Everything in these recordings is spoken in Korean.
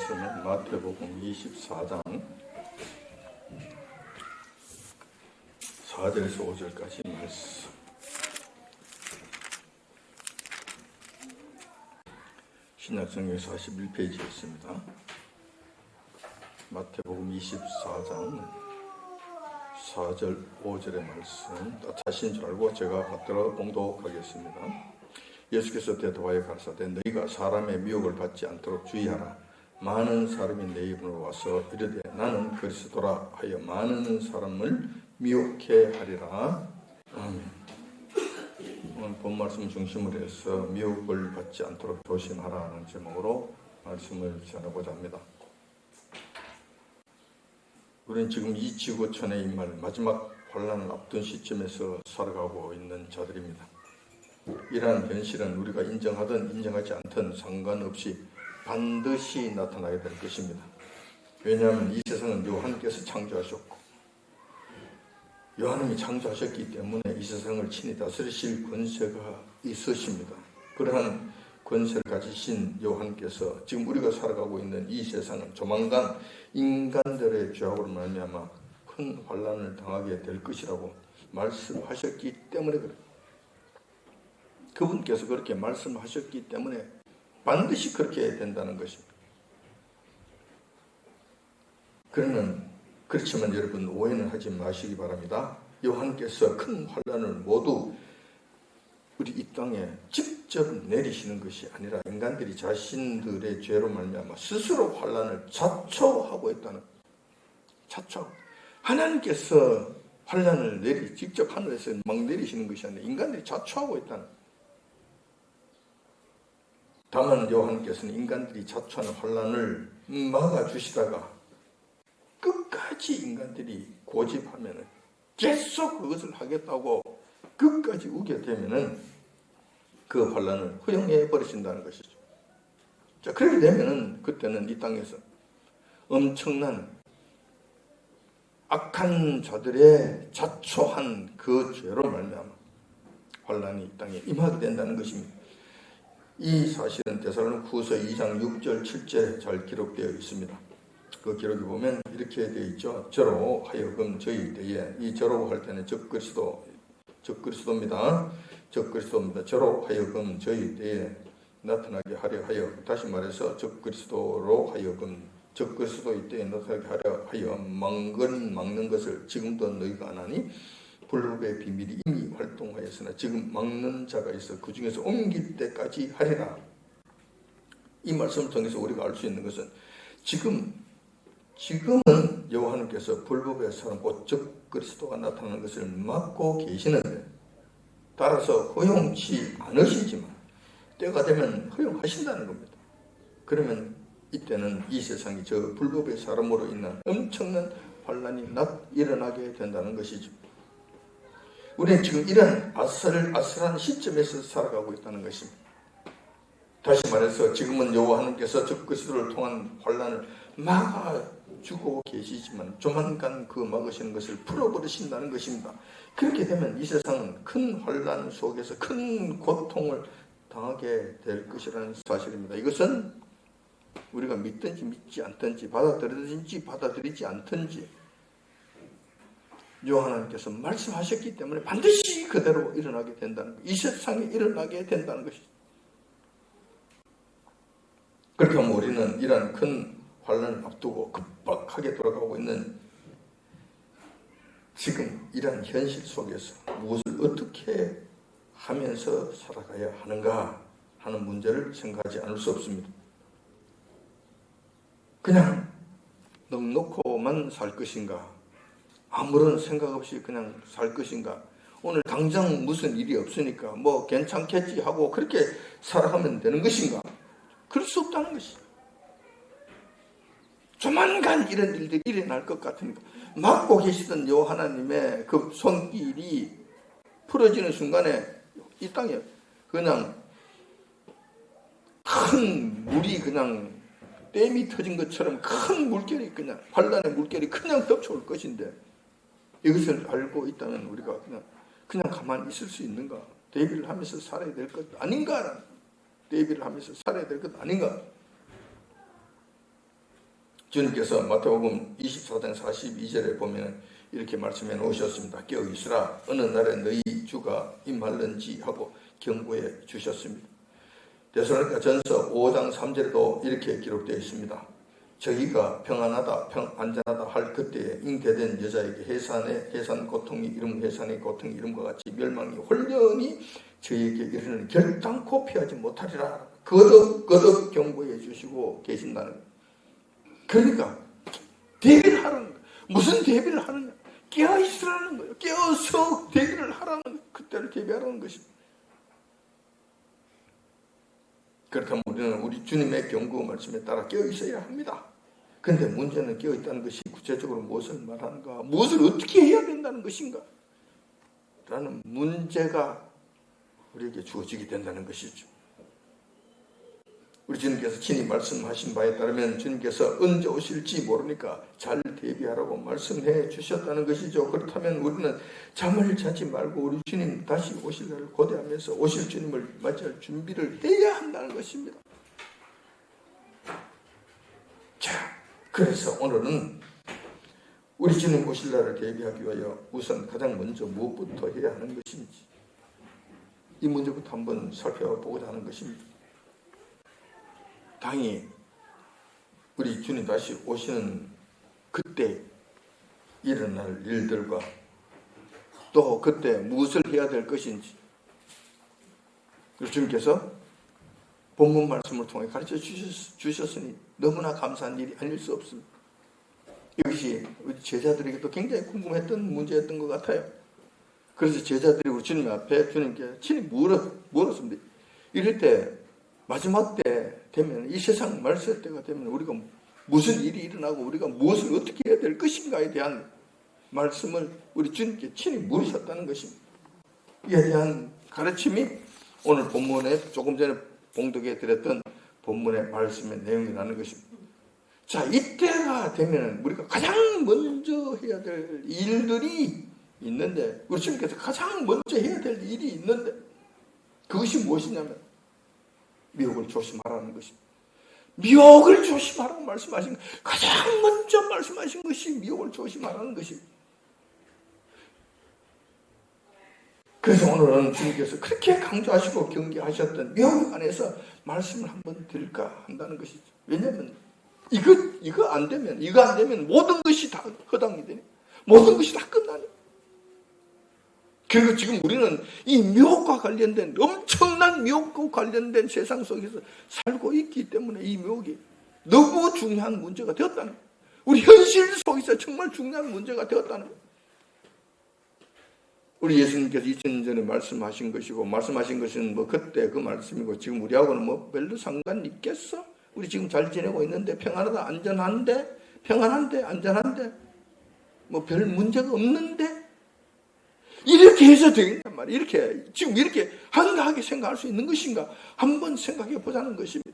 말씀은 마태복음 24장 4절에서 5절까지 말씀. 신약성경 41페이지에 있습니다. 마태복음 24장 4절 5절의 말씀 자신 줄 알고 제가 받들어 봉독하겠습니다. 예수께서 대답하여 가라사대 너희가 사람의 미혹을 받지 않도록 주의하라. 많은 사람이 내 입으로 와서 이르되 나는 그리스도라 하여 많은 사람을 미혹해 하리라. 아멘. 오늘 본 말씀 중심으로 해서 미혹을 받지 않도록 조심하라는 제목으로 말씀을 전하고자 합니다. 우리는 지금 이 지구촌의 임할 마지막 환난을 앞둔 시점에서 살아가고 있는 자들입니다. 이러한 현실은 우리가 인정하든 인정하지 않든 상관없이 반드시 나타나게 될 것입니다. 왜냐하면 이 세상은 요한께서 창조하셨고 요한님이 창조하셨기 때문에 이 세상을 친히 다스리실 권세가 있으십니다. 그러한 권세를 가지신 요한께서 지금 우리가 살아가고 있는 이 세상은 조만간 인간들의 죄악으로 말미암아 큰 환난을 당하게 될 것이라고 말씀하셨기 때문에 그래요. 그분께서 그렇게 말씀하셨기 때문에 반드시 그렇게 된다는 것입니다. 그렇지만 여러분 오해는 하지 마시기 바랍니다. 요한께서 큰 환난을 모두 우리 이 땅에 직접 내리시는 것이 아니라 인간들이 자신들의 죄로 말미암아 스스로 환난을 자초하고 있다는 자초. 하나님께서 환난을 직접 하늘에서 막 내리시는 것이 아니라 인간들이 자초하고 있다는. 다만 요한께서는 인간들이 자초하는 환난을 막아주시다가 끝까지 인간들이 고집하면 계속 그것을 하겠다고 끝까지 우게 되면 그 환난을 허용해 버리신다는 것이죠. 자, 그렇게 되면 그때는 이 땅에서 엄청난 악한 자들의 자초한 그 죄로 말미암아 환난이 이 땅에 임하게 된다는 것입니다. 이 사실은 데살로니가후서 2장 6절 7절에 잘 기록되어 있습니다. 그 기록에 보면 이렇게 되어 있죠. 저로 하여금 저희 때에, 이 저로 할 때는 적그리스도입니다. 저로 하여금 저희 때에 나타나게 하려 하여, 다시 말해서 적그리스도로 하여금 적그리스도의 때에 나타나게 하려 하여 막는 것을 지금도 너희가 안 하니 불법의 비밀이 이미 활동하였으나 지금 막는 자가 있어 그 중에서 옮길 때까지 하리라. 이 말씀을 통해서 우리가 알 수 있는 것은 지금은 여호와님께서 불법의 사람 곧 적그리스도가 나타나는 것을 막고 계시는데 따라서 허용치 않으시지만 때가 되면 허용하신다는 겁니다. 그러면 이때는 이 세상이 저 불법의 사람으로 인한 엄청난 환난이 일어나게 된다는 것이죠. 우리는 지금 이런 아슬아슬한 시점에서 살아가고 있다는 것입니다. 다시 말해서 지금은 여호와 하나님께서 적그리스도를 통한 환난을 막아주고 계시지만 조만간 그 막으시는 것을 풀어버리신다는 것입니다. 그렇게 되면 이 세상은 큰 환난 속에서 큰 고통을 당하게 될 것이라는 사실입니다. 이것은 우리가 믿든지 믿지 않든지 받아들이든지 받아들이지 않든지 요한님께서 말씀하셨기 때문에 반드시 그대로 일어나게 된다는 것. 이 세상에 일어나게 된다는 것이죠. 그렇게 하면 우리는 이러한 큰 환난을 앞두고 급박하게 돌아가고 있는 지금 이러한 현실 속에서 무엇을 어떻게 하면서 살아가야 하는가 하는 문제를 생각하지 않을 수 없습니다. 그냥 넉넉고만 살 것인가? 아무런 생각 없이 그냥 살 것인가? 오늘 당장 무슨 일이 없으니까 뭐 괜찮겠지 하고 그렇게 살아가면 되는 것인가? 그럴 수 없다는 것이죠. 조만간 이런 일들이 일어날 것 같으니까 막고 계시던 여호와 하나님의 그 손길이 풀어지는 순간에 이 땅에 그냥 큰 물이 그냥 댐이 터진 것처럼 큰 물결이 그냥 환난의 물결이 그냥 덮쳐올 것인데 이것을 알고 있다면 우리가 그냥 가만히 있을 수 있는가? 대비를 하면서 살아야 될 것 아닌가? 대비를 하면서 살아야 될 것 아닌가? 주님께서 마태복음 24장 42절에 보면 이렇게 말씀해 놓으셨습니다. 깨어 있으라, 어느 날에 너희 주가 임할는지 하고 경고해 주셨습니다. 데살로니가 전서 5장 3절에도 이렇게 기록되어 있습니다. 저희가 평안하다, 안전하다 할 그때에 잉태된 여자에게 해산 고통이 이름, 해산의 고통이 이름과 같이 멸망이 홀연히 저희에게 이르는 결단코 피하지 못하리라. 거듭 경고해 주시고 계신다는 거예요. 그러니까 대비를 하라는 거예요. 무슨 대비를 하느냐? 깨어 있으라는 거예요. 깨어서 대비를 하라는 거예요. 그때를 대비하라는 것입니다. 그렇다면 우리는 우리 주님의 경고 말씀에 따라 깨어 있어야 합니다. 그런데 문제는 깨어 있다는 것이 구체적으로 무엇을 말하는가, 무엇을 어떻게 해야 된다는 것인가 라는 문제가 우리에게 주어지게 된다는 것이죠. 우리 주님께서 친히 말씀하신 바에 따르면 주님께서 언제 오실지 모르니까 잘 대비하라고 말씀해 주셨다는 것이죠. 그렇다면 우리는 잠을 자지 말고 우리 주님 다시 오실 날을 고대하면서 오실 주님을 맞이할 준비를 해야 한다는 것입니다. 자, 그래서 오늘은 우리 주님 오실 날을 대비하기 위하여 우선 가장 먼저 무엇부터 해야 하는 것인지 이 문제부터 한번 살펴보고자 하는 것입니다. 당연히 우리 주님 다시 오시는 그때 일어날 일들과 또 그때 무엇을 해야 될 것인지 주님께서 본문 말씀을 통해 가르쳐 주셨으니 너무나 감사한 일이 아닐 수 없습니다. 이것이 우리 제자들에게도 굉장히 궁금했던 문제였던 것 같아요. 그래서 제자들이 우리 주님 앞에 주님께 친히 물었습니다. 이럴 때 마지막 때 되면 이 세상 말세 때가 되면 우리가 무슨 일이 일어나고 우리가 무엇을 어떻게 해야 될 것인가에 대한 말씀을 우리 주님께 친히 물으셨다는 것입니다. 이에 대한 가르침이 오늘 본문에 조금 전에 봉독해 드렸던 본문의 말씀의 내용이라는 것입니다. 자, 이때가 되면 우리가 가장 먼저 해야 될 일들이 있는데 우리 주님께서 가장 먼저 해야 될 일이 있는데 그것이 무엇이냐면 미혹을 조심하라는 것입니다. 미혹을 조심하라고 말씀하신 가장 먼저 말씀하신 것이 미혹을 조심하라는 것입니다. 그래서 오늘은 주님께서 그렇게 강조하시고 경계하셨던 미혹에 관해서 말씀을 한번 드릴까 한다는 것이죠. 왜냐하면 이거 안 되면 모든 것이 다 허당이 되네. 모든 것이 다 끝나네. 그리고 지금 우리는 이 미혹과 관련된 엄청난 미혹과 관련된 세상 속에서 살고 있기 때문에 이 미혹이 너무 중요한 문제가 되었다는 거예요. 우리 현실 속에서 정말 중요한 문제가 되었다는 거예요. 우리 예수님께서 2000년 전에 말씀하신 것이고 말씀하신 것은 뭐 그때 그 말씀이고 지금 우리하고는 뭐 별로 상관이 있겠어? 우리 지금 잘 지내고 있는데 평안하다 평안한데 안전한데 뭐 별 문제가 없는데 이렇게 해서 되겠단 말이에요. 이렇게 지금 이렇게 한가하게 생각할 수 있는 것인가 한번 생각해 보자는 것입니다.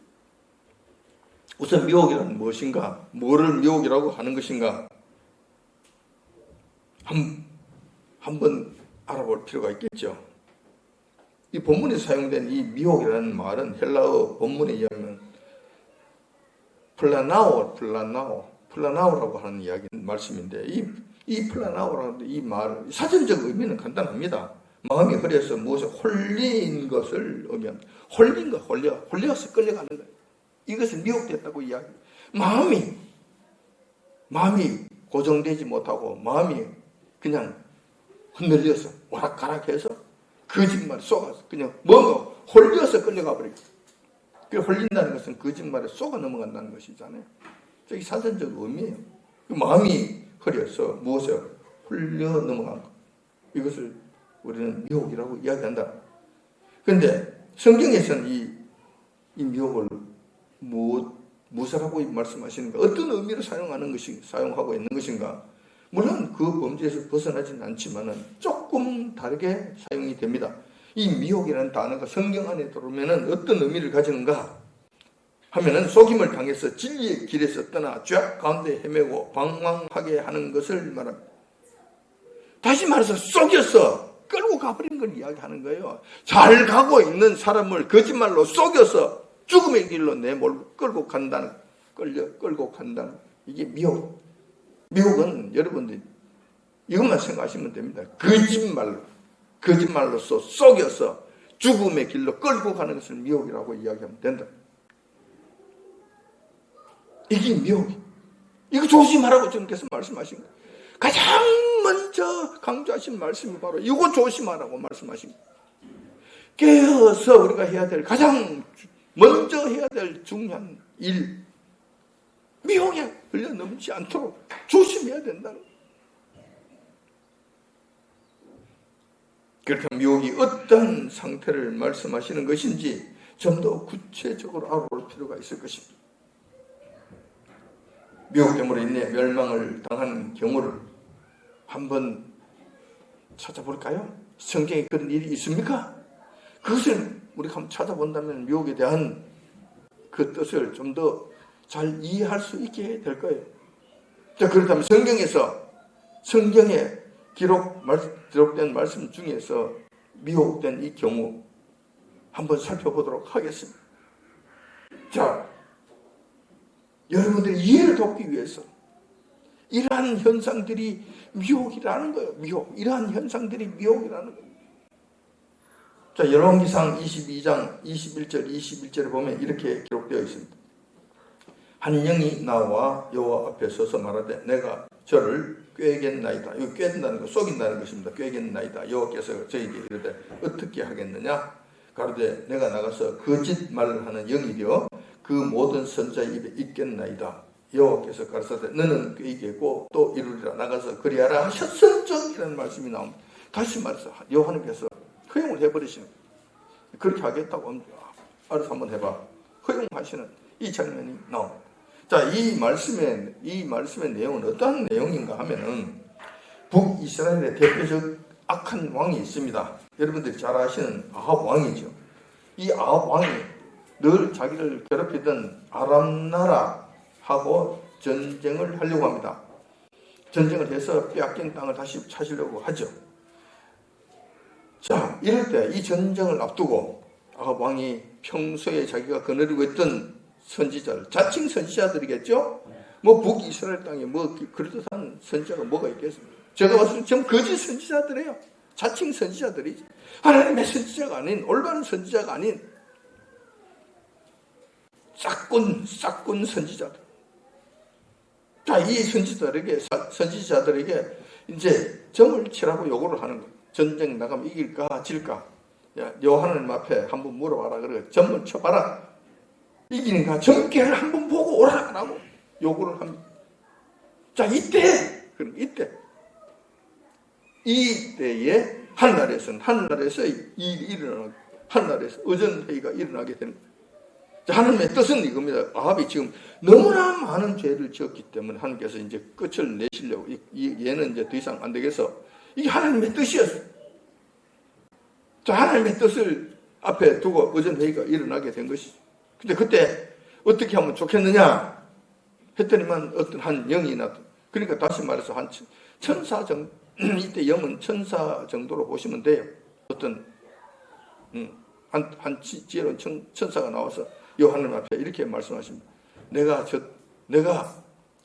우선 미혹이란 무엇인가, 뭐를 미혹이라고 하는 것인가 한번 알아볼 필요가 있겠죠. 이 본문에 사용된 이 미혹이라는 말은 헬라어 본문에 의하면 플라나오라고 하는 말씀인데 이 플라나오라는 이 말 사전적 의미는 간단합니다. 마음이 흐려서 무엇에 홀린 것을 의미합니다. 홀려서 끌려가는 거예요. 이것은 미혹됐다고 이야기. 마음이 고정되지 못하고 마음이 그냥 흔들려서 오락가락해서 거짓말에 속아서 그냥 뭔가 홀려서 끌려가 버리고. 그 홀린다는 것은 거짓말에 속아 넘어간다는 것이잖아요. 저기 사전적 의미예요. 마음이 흐려서 무엇에 홀려 넘어간 것. 이것을 우리는 미혹이라고 이야기한다. 그런데 성경에서는 이 미혹을 무엇이라고 말씀하시는가? 어떤 의미로 사용하고 있는 것인가? 물론 그 범죄에서 벗어나지는 않지만은 조금 다르게 사용이 됩니다. 이 미혹이라는 단어가 성경 안에 들어오면은 어떤 의미를 가지는가 하면은 속임을 당해서 진리의 길에서 떠나 죄악 가운데 헤매고 방황하게 하는 것을 말합니다. 다시 말해서 속여서 끌고 가버린 걸 이야기하는 거예요. 잘 가고 있는 사람을 거짓말로 속여서 죽음의 길로 내몰고 끌고 간다는 이게 미혹. 미혹은 여러분들 이것만 생각하시면 됩니다. 거짓말로서 속여서 죽음의 길로 끌고 가는 것을 미혹이라고 이야기하면 된다. 이게 미혹이. 이거 조심하라고 주님께서 말씀하신 거예요. 가장 먼저 강조하신 말씀이 바로 이거 조심하라고 말씀하신 거예요. 깨어서 우리가 해야 될 가장 먼저 해야 될 중요한 일, 미혹에 흘려 넘지 않도록 조심해야 된다는 거예요. 그렇게 미혹이 어떤 상태를 말씀하시는 것인지 좀 더 구체적으로 알아볼 필요가 있을 것입니다. 미혹 때문에 인해 멸망을 당한 경우를 한번 찾아볼까요? 성경에 그런 일이 있습니까? 그것을 우리가 한번 찾아본다면 미혹에 대한 그 뜻을 좀 더 잘 이해할 수 있게 될 거예요. 자, 그렇다면 성경에 기록된 말씀 중에서 미혹된 이 경우 한번 살펴보도록 하겠습니다. 자, 여러분들이 이해를 돕기 위해서 이러한 현상들이 미혹이라는 거예요. 미혹. 이러한 현상들이 미혹이라는 거예요. 자, 열왕기상 22장 21절에 보면 이렇게 기록되어 있습니다. 한 영이 나와 여호와 앞에 서서 말하되 내가 저를 꾀겠나이다. 이거 꾀된다는 거 속인다는 것입니다. 꾀겠나이다. 여호와께서 저에게 이르되 어떻게 하겠느냐? 가로되 내가 나가서 거짓말을 하는 영이 되어 그 모든 선자의 입에 있겠나이다. 여호와께서 가르사대 너는 꾀겠고 또 이루리라. 나가서 그리하라 하셨음적이라는 말씀이 나옵니다. 다시 말해서 여호와께서 허용을 해버리시는 거예요. 그렇게 하겠다고 하면 알아서 한번 해봐. 허용하시는 이 장면이 나옵니다. 자, 이 말씀의 내용은 어떠한 내용인가 하면은 북이스라엘의 대표적 악한 왕이 있습니다. 여러분들이 잘 아시는 아합 왕이죠. 이 아합 왕이 늘 자기를 괴롭히던 아람 나라하고 전쟁을 하려고 합니다. 전쟁을 해서 빼앗긴 땅을 다시 찾으려고 하죠. 자, 이럴 때 이 전쟁을 앞두고 아합 왕이 평소에 자기가 거느리고 있던 선지자들, 자칭 선지자들이겠죠? 뭐 북이스라엘 땅에 뭐 그럴듯한 선지자가 뭐가 있겠습니까? 제가 봤을 때 전부 거짓 선지자들이에요. 자칭 선지자들이지. 하나님의 선지자가 아닌, 올바른 선지자가 아닌 싹군 선지자들. 자, 이 선지자들에게 이제 점을 치라고 요구를 하는 거예요. 전쟁 나가면 이길까 질까? 야, 하나님 앞에 한번 물어봐라. 그래 점을 쳐봐라. 이기는가 점괘를 한번 보고 오라라고 요구를 합니다. 자, 이때에 하늘나라에서 의전회의가 일어나게 되는 거예요. 자, 하나님의 뜻은 이겁니다. 아합이 지금 너무나 많은 죄를 지었기 때문에 하나님께서 이제 끝을 내시려고 얘는 이제 더 이상 안 되겠어. 이게 하나님의 뜻이었어요. 자, 하나님의 뜻을 앞에 두고 의전회의가 일어나게 된 것이죠. 근데 그때 어떻게 하면 좋겠느냐 했더니만 어떤 한 영이 나타. 그러니까 다시 말해서 한 천사 정도, 이때 영은 천사 정도로 보시면 돼요. 어떤 한 지혜로운 천사가 나와서 하나님 앞에 이렇게 말씀하십니다. 내가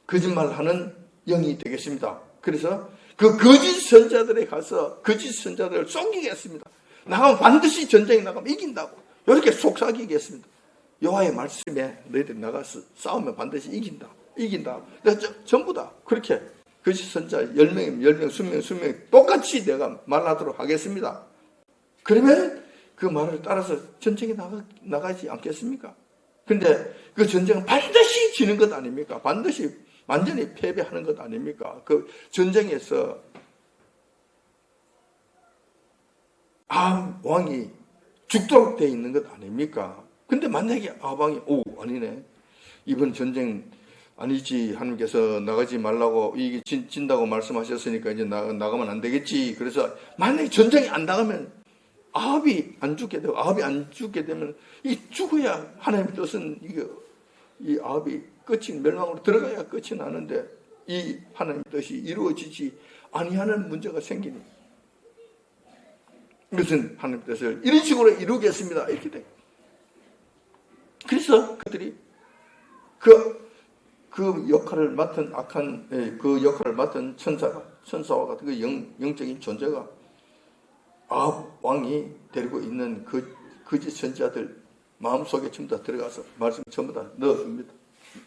거짓말하는 영이 되겠습니다. 그래서 그 거짓 선자들에 가서 거짓 선자들을 속이겠습니다. 나가면 반드시 전쟁에 나가면 이긴다고 이렇게 속삭이겠습니다. 여호와의 말씀에 너희들이 나가서 싸우면 반드시 이긴다. 내가 전부 다 그렇게 거짓 선자 10명이면 10명, 20명 똑같이 내가 말하도록 하겠습니다. 그러면 그 말을 따라서 전쟁에 나가지 않겠습니까? 근데 그 전쟁은 반드시 지는 것 아닙니까? 반드시 완전히 패배하는 것 아닙니까? 그 전쟁에서 아합 왕이 죽도록 되어 있는 것 아닙니까? 근데 만약에 아합 왕이 아니네. 이번 전쟁 아니지. 하나님께서 나가지 말라고 이게 진다고 말씀하셨으니까 이제 나가면 안 되겠지. 그래서 만약에 전쟁이 안 나가면 아합이 안 죽게 되면 이 죽어야 하나님의 뜻은 이 아합이 끝이 멸망으로 들어가야 끝이 나는데 이 하나님의 뜻이 이루어지지 아니하는 문제가 생기니 이것은 하나님의 뜻을 이런 식으로 이루겠습니다. 이렇게 돼. 그래서 그들이 그 그 역할을 맡은 그 역할을 맡은 천사와 같은 그 영적인 존재가 아합 왕이 데리고 있는 그 거짓 선지자들 마음속에 전부 다 들어가서 말씀 전부 다 넣어줍니다.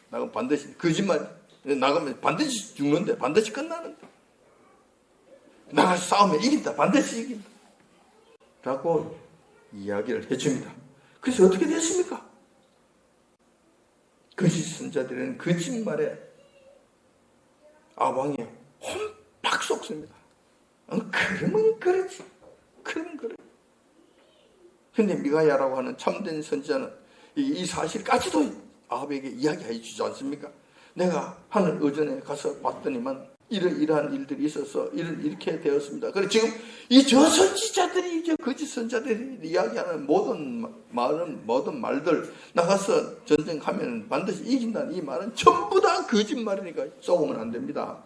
나가면 반드시 거짓말, 나가면 반드시 죽는데, 반드시 끝나는데, 나가서 싸우면 이긴다, 반드시 이긴다 라고 이야기를 해줍니다. 그래서 어떻게 됐습니까? 거짓 선자들은 거짓말에 아왕이 홈팍 속습니다. 그러면 그렇지. 그러면 그래. 근데 미가야라고 하는 참된 선지자는 이 사실까지도 아합에게 이야기해 주지 않습니까? 내가 하늘 의전에 가서 봤더니만 이러한 일들이 있어서 이렇게 되었습니다. 그래 지금 이 저 선지자들이 이제 거짓 선지자들이 이야기하는 모든 말들 나가서 전쟁하면 반드시 이긴다는 이 말은 전부 다 거짓말이니까 쏘으면 안 됩니다.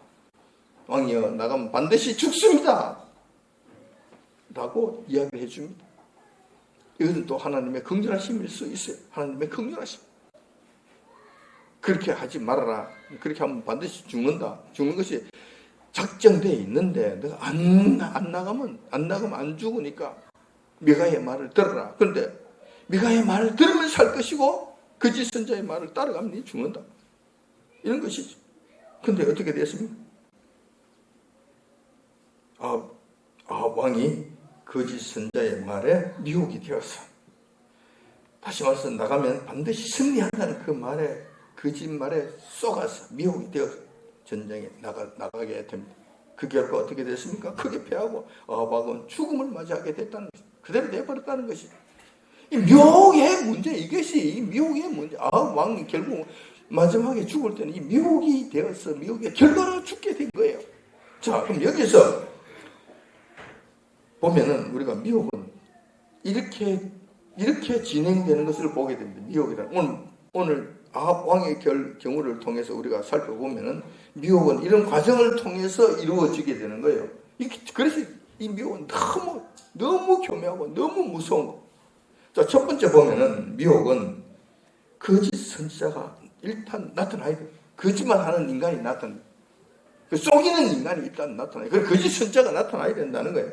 왕이여 나가면 반드시 죽습니다. 라고 이야기를 해줍니다. 이것은 또 하나님의 긍휼하심일 수 있어요. 하나님의 긍휼하심. 그렇게 하지 말아라. 그렇게 하면 반드시 죽는다. 죽는 것이 작정되어 있는데 내가 안 나가면 안 죽으니까 미가의 말을 들어라. 그런데 미가의 말을 들으면 살 것이고 거짓 선자의 말을 따라가면 네 죽는다. 이런 것이죠. 근데 어떻게 됐습니까? 왕이 거짓 선자의 말에 미혹이 되었어. 다시 말해서 나가면 반드시 승리한다는 그 말에 거짓말에 쏘가서 미혹이 되어서 전쟁에 나가게 됩니다. 그 결과 어떻게 됐습니까? 크게 패하고 아합은 죽음을 맞이하게 됐다는 것이 그대로 내버렸다는 것이 이 미혹의 문제 이것이 이 미혹의 문제. 아합 왕이 결국 마지막에 죽을 때는 이 미혹이 되어서 미혹의 결과로 죽게 된 거예요. 자, 그럼 여기서 보면은 우리가 미혹은 이렇게 진행되는 것을 보게 됩니다. 미혹이란 오늘 아합 왕의 경우를 통해서 우리가 살펴보면은 미혹은 이런 과정을 통해서 이루어지게 되는 거예요. 그래서 이 미혹은 너무 교묘하고 너무 무서운 거. 자, 첫 번째 보면은 미혹은 거짓 선지자가 일단 나타나야 돼요. 거짓말 하는 인간이 나타나요. 속이는 인간이 일단 나타나요. 그래서 거짓 선지자가 나타나야 된다는 거예요.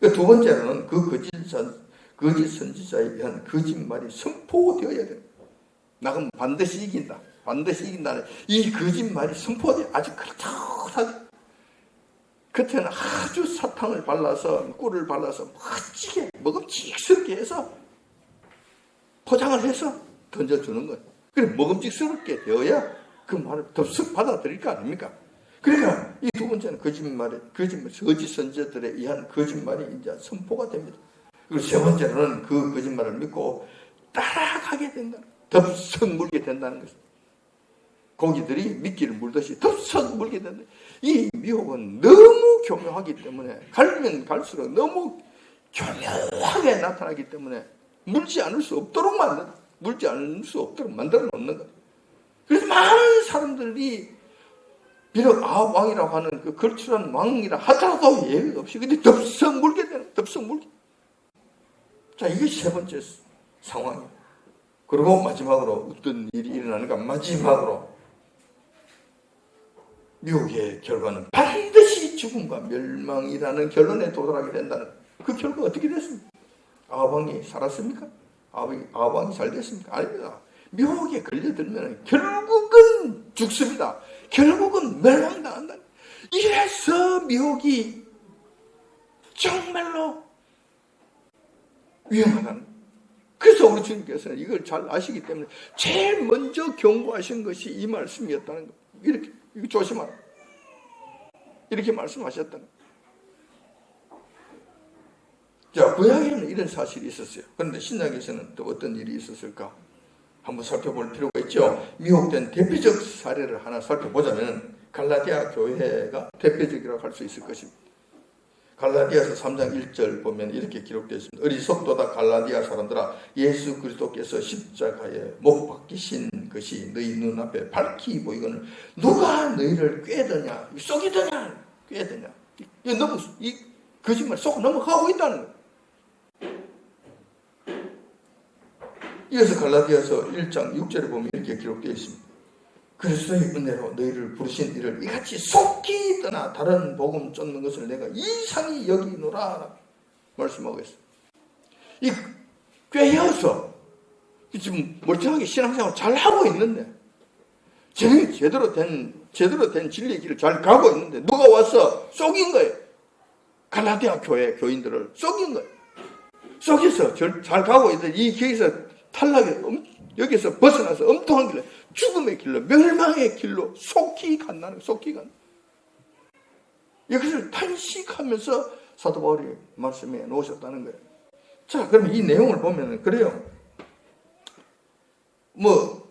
두 번째로는 그 거짓 선지자에 의한 거짓말이 선포되어야 돼요. 나가면 반드시 이긴다. 반드시 이긴다는 이 거짓말이 선포돼 아주 그렇게 겉에는 아주 사탕을 발라서 꿀을 발라서 멋지게 먹음직스럽게 해서 포장을 해서 던져주는 거예요. 그래 먹음직스럽게 되어야 그 말을 덥석 받아들일 거 아닙니까? 그러니까 이 두 번째는 거짓 선지자들에 의한 거짓말이 이제 선포가 됩니다. 그리고 세 번째로는 그 거짓말을 믿고 따라가게 된다. 덥석 물게 된다는 것입니다. 고기들이 미끼를 물듯이 덥석 물게 된다. 이 미혹은 너무 교묘하기 때문에 갈면 갈수록 너무 교묘하게 나타나기 때문에 물지 않을 수 없도록 만들어 놓는 거예요. 그래서 많은 사람들이 비록 아합 왕이라고 하는 그 걸출한 왕이라 하더라도 예외 없이 근데 덥석 물게 되는 덥석 물게. 자, 이게 세 번째 상황이에요. 그리고 마지막으로 어떤 일이 일어나는가? 마지막으로 미혹의 결과는 반드시 죽음과 멸망이라는 결론에 도달하게 된다는 그 결과 어떻게 됐습니까? 아합 왕이 살았습니까? 아합 왕이 잘 됐습니까? 아닙니다. 미혹에 걸려들면 결국은 죽습니다. 결국은 멸망당한다. 이래서 미혹이 정말로 위험하다는 거예요. 그래서 우리 주님께서는 이걸 잘 아시기 때문에 제일 먼저 경고하신 것이 이 말씀이었다는 거예요. 이렇게 이거 조심하라. 이렇게 말씀하셨다는 거예요. 자, 구약에는 이런 사실이 있었어요. 그런데 신약에서는 또 어떤 일이 있었을까? 한번 살펴볼 필요가 있죠. 미혹된 대표적 사례를 하나 살펴보자면 갈라디아 교회가 대표적이라고 할 수 있을 것입니다. 갈라디아서 3장 1절 보면 이렇게 기록되어 있습니다. 어리석도다 갈라디아 사람들아, 예수 그리스도께서 십자가에 못 박히신 것이 너희 눈앞에 밝히 보이거늘 누가 너희를 꾀더냐, 속이더냐, 꾀더냐. 이 거짓말 속 넘어가고 있다는 거예요. 이어서 갈라디아서 1장 6절에 보면 이렇게 기록되어 있습니다. 그리스도의 은혜로 너희를 부르신 이를 이같이 속히 떠나 다른 복음 쫓는 것을 내가 이상히 여기노라 말씀하고 있어요. 이 꿰어서 지금 멀쩡하게 신앙생활 잘 하고 있는데 제대로 된 진리의 길을 잘 가고 있는데 누가 와서 속인 거예요. 갈라디아 교회 교인들을 속인 거예요. 속여서 잘 가고 있는데 이 길에서 탈락해 여기서 벗어나서 엉뚱한 길로 죽음의 길로 멸망의 길로 속히 간다는 거예요. 속히 간다. 이것을 탄식하면서 사도 바울이 말씀해 놓으셨다는 거예요. 자, 그러면 이 내용을 보면 그래요.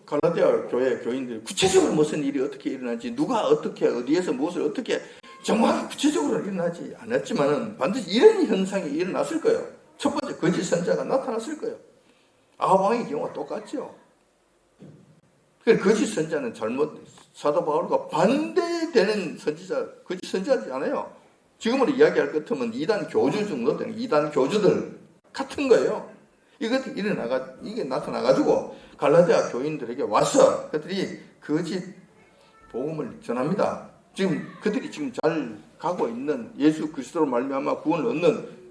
갈라디아 교회 교인들이 구체적으로 무슨 일이 어떻게 일어나지, 누가 어떻게 어디에서 무엇을 어떻게 정확히 구체적으로 일어나지 않았지만은 반드시 이런 현상이 일어났을 거예요. 첫 번째 거짓 선자가 나타났을 거예요. 아합 왕의 경우가 똑같죠. 거짓 선자는 사도 바울과 반대되는 선지자, 거짓 선지자지 않아요. 지금으로 이야기할 것 같으면 이단 교주 정도 되는 이단 교주들 같은 거예요. 이게 나타나가지고 갈라디아 교인들에게 와서 그들이 거짓 복음을 전합니다. 그들이 지금 잘 가고 있는 예수 그리스도로 말미암아 구원을 얻는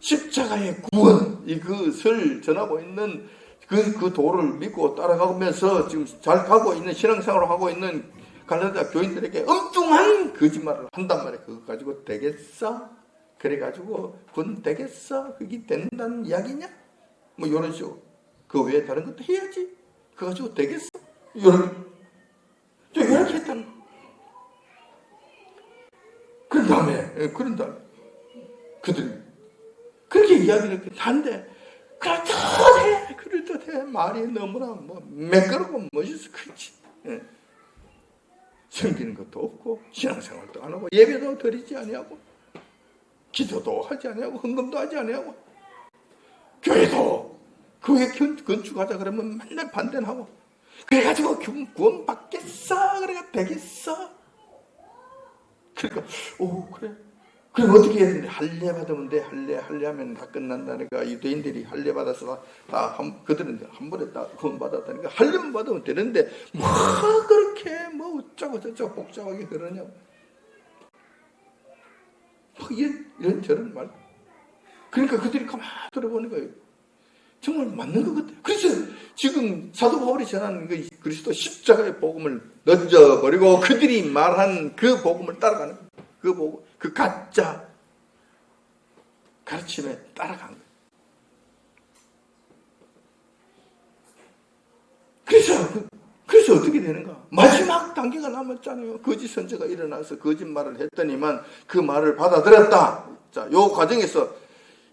십자가의 구원, 이것을 전하고 있는 그 도를 믿고 따라가면서 지금 잘 가고 있는 신앙생활을 하고 있는 갈라디아 교인들에게 엉뚱한 거짓말을 한단 말이에요. 그거 가지고 되겠어? 그래가지고 군 되겠어? 그게 된다는 이야기냐? 이런 식으로. 그 외에 다른 것도 해야지. 그거 가지고 되겠어? 이렇게 했다는 거예요. 그런 다음에 그들이 그렇게 이야기를 한데 그럴듯해. 말이 너무나 매끄럽고 멋있어. 그렇지. 섬기는 것도 없고 신앙생활도 안 하고 예배도 드리지 아니하고 기도도 하지 아니하고 헌금도 하지 아니하고 교회도 교회 건축하자 그러면 맨날 반대는 하고 그래가지고 구원 받겠어? 그래가 되겠어? 그러니까 그래. 그럼 어떻게 해야 되는데 할례 받으면 돼. 할례 하면 다 끝난다니까. 유대인들이 할례 받아서 그들은 한 번에 다 구원 받았다니까. 할례만 받으면 되는데 그렇게 어쩌고 저쩌고 복잡하게 그러냐고. 이런 말. 그러니까 그들이 가만히 들어보는 거예요. 정말 맞는 것 같아요. 그래서 지금 사도 바울이 전하는 그 그리스도 십자가의 복음을 던져버리고 그들이 말한 그 복음을 따라가는 거예요. 그 가짜 가르침에 따라간 거예요. 그래서 어떻게 되는가? 마지막 단계가 남았잖아요. 거짓 선지자가 일어나서 거짓말을 했더니만 그 말을 받아들였다. 자, 요 과정에서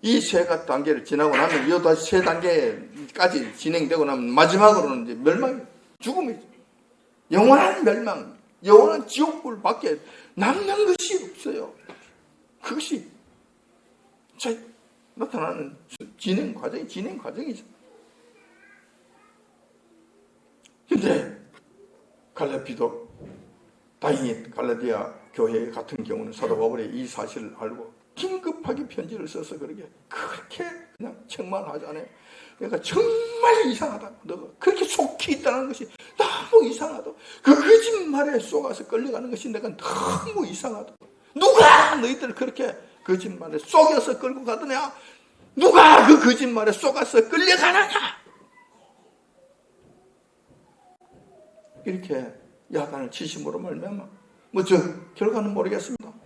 이 세 단계를 지나고 나면 이 다시 세 단계까지 진행되고 나면 마지막으로는 이제 멸망이 죽음이죠. 영원한 멸망, 영원한 지옥불밖에 남는 것이 없어요. 그것이 나타나는 진행 과정이죠. 근데 갈라디아도 다행히 갈라디아 교회 같은 경우는 사도 바울의 이 사실을 알고 긴급하게 편지를 써서 그렇게 그냥 책망하잖아요. 그러니까 정말 이상하다. 너가 그렇게 속히 있다는 것이 너무 이상하다. 그 거짓말에 속아서 끌려가는 것이 내가 너무 이상하다. 누가 너희들 그렇게 거짓말에 속여서 끌고 가더냐? 누가 그 거짓말에 속아서 끌려가느냐? 이렇게 야단을 치심으로 말미암아 결과는 모르겠습니다.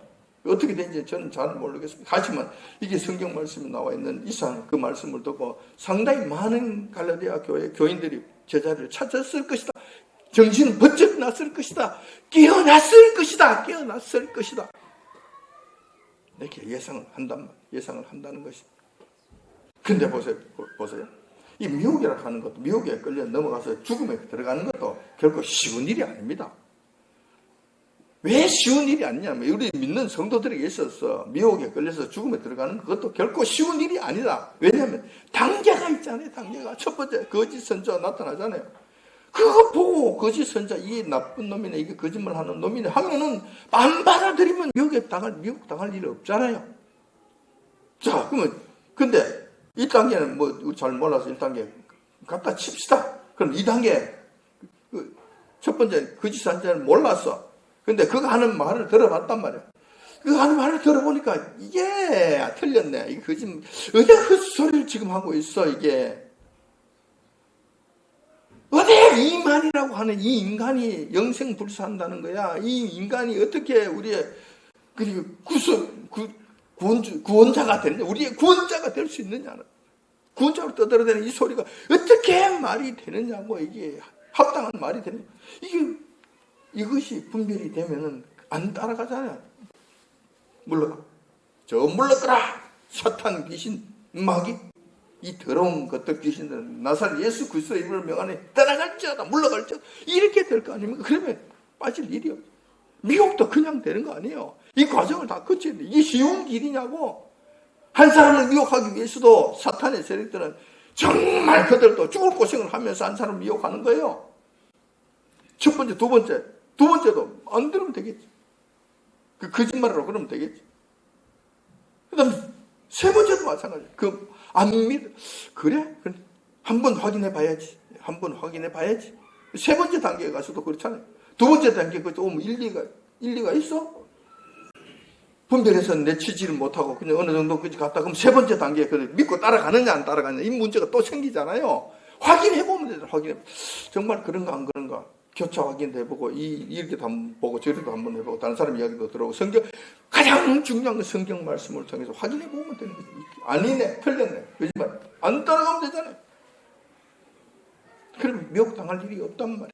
어떻게 된지 저는 잘 모르겠습니다. 하지만 이게 성경 말씀에 나와 있는 이상 그 말씀을 듣고 상당히 많은 갈라디아 교회 교인들이 제자리를 찾았을 것이다. 정신은 번쩍 났을 것이다. 깨어났을 것이다. 이렇게 예상을 한다는 것이. 근데 보세요. 이 미혹이라 하는 것도, 미혹에 끌려 넘어가서 죽음에 들어가는 것도 결코 쉬운 일이 아닙니다. 왜 쉬운 일이 아니냐면 우리 믿는 성도들에게 있어서 미혹에 걸려서 죽음에 들어가는 것도 결코 쉬운 일이 아니다. 왜냐하면 단계가 있잖아요. 단계가. 첫 번째 거짓 선자가 나타나잖아요. 그거 보고 거짓 선자 이 나쁜 놈이네, 이게 거짓말하는 놈이네 하면은 안 받아들이면 미혹 당할 일이 없잖아요. 자, 그러면 근데 1단계는 우리 잘 몰라서 1단계 갖다 칩시다. 그럼 2단계 첫 번째 거짓 선지자는 몰랐어. 근데 그가 하는 말을 들어봤단 말이야. 그가 하는 말을 들어보니까 이게 틀렸네. 이게 거짓, 어디 헛소리를 지금 하고 있어 이게. 어디 이만이라고 하는 이 인간이 영생불사한다는 거야. 이 인간이 어떻게 우리의 그리고 구원자가 되느냐, 우리의 구원자가 될 수 있느냐는, 구원자로 떠들어대는 이 소리가 어떻게 말이 되느냐고, 이게 합당한 말이 되느냐. 이것이 분별이 되면은 안 따라가잖아요. 물러가. 저 물러가라! 사탄 귀신 마귀, 이 더러운 것들 귀신들은 나사렛 예수 그리스도의 이름을 명하니 떠나갈지어다, 물러갈지어다, 이렇게 될 거 아닙니까? 그러면 빠질 일이 없어요. 미혹도 그냥 되는 거 아니에요. 이 과정을 다 거쳐야 돼. 이게 쉬운 길이냐고. 한 사람을 미혹하기 위해서도 사탄의 세력들은 정말 그들도 죽을 고생을 하면서 한 사람을 미혹하는 거예요. 첫 번째, 두 번째도 안 들으면 되겠지. 그 거짓말으로 그러면 되겠지. 그 다음에 세 번째도 마찬가지야. 안 믿어. 그래? 한번 확인해 봐야지. 한번 확인해 봐야지. 세 번째 단계에 가서도 그렇잖아요. 두 번째 단계에 좀 일리가 있어? 분별해서 내치지를 못하고 그냥 어느 정도까지 갔다 그럼 세 번째 단계에 믿고 따라가느냐 안 따라가느냐 이 문제가 또 생기잖아요. 확인해보면 되잖아. 정말 그런가 안 그런가 교차 확인도 해보고 이렇게도 한번 보고 저렇게도 한번 해보고 다른 사람 이야기도 들어보고 가장 중요한 건 성경 말씀을 통해서 확인해보면 되는 거지. 아니네, 틀렸네, 거짓말 안 따라가면 되잖아요. 그러면 미혹당할 일이 없단 말이야.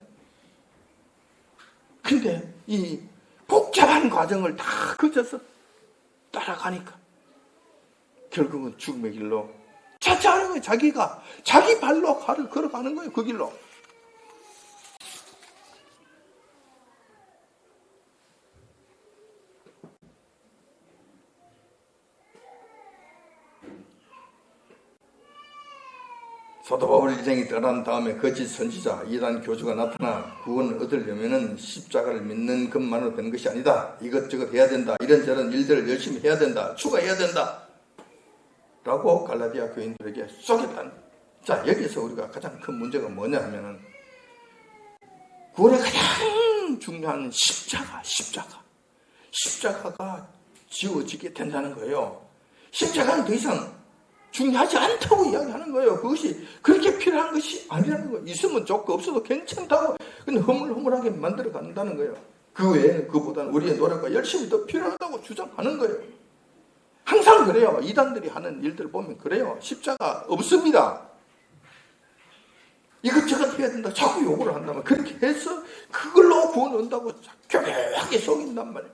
근데 이 복잡한 과정을 다 거쳐서 따라가니까 결국은 죽음의 길로 차차하는 거예요. 자기 발로 걸어가는 거예요. 그 길로. 사도 바울 일생이 떠난 다음에 거짓 선지자, 이단 교주가 나타나 구원을 얻으려면은 십자가를 믿는 것만으로 되는 것이 아니다. 이것저것 해야 된다. 이런저런 일들을 열심히 해야 된다. 추가해야 된다. 라고 갈라디아 교인들에게 쏘겠다는. 자, 여기서 우리가 가장 큰 문제가 뭐냐 하면은 구원의 가장 중요한 십자가가 지워지게 된다는 거예요. 십자가는 더 이상 중요하지 않다고 이야기하는 거예요. 그것이 그렇게 필요한 것이 아니라는 거예요. 있으면 좋고 없어도 괜찮다고 근데 허물허물하게 만들어 간다는 거예요. 그 외에는 그보다는 우리의 노력과 열심이 더 필요하다고 주장하는 거예요. 항상 그래요. 이단들이 하는 일들을 보면 그래요. 십자가 없습니다. 이것저것 해야 된다. 자꾸 요구를 한다면 그렇게 해서 그걸로 구원을 얻는다고 교묘하게 속인단 말이에요.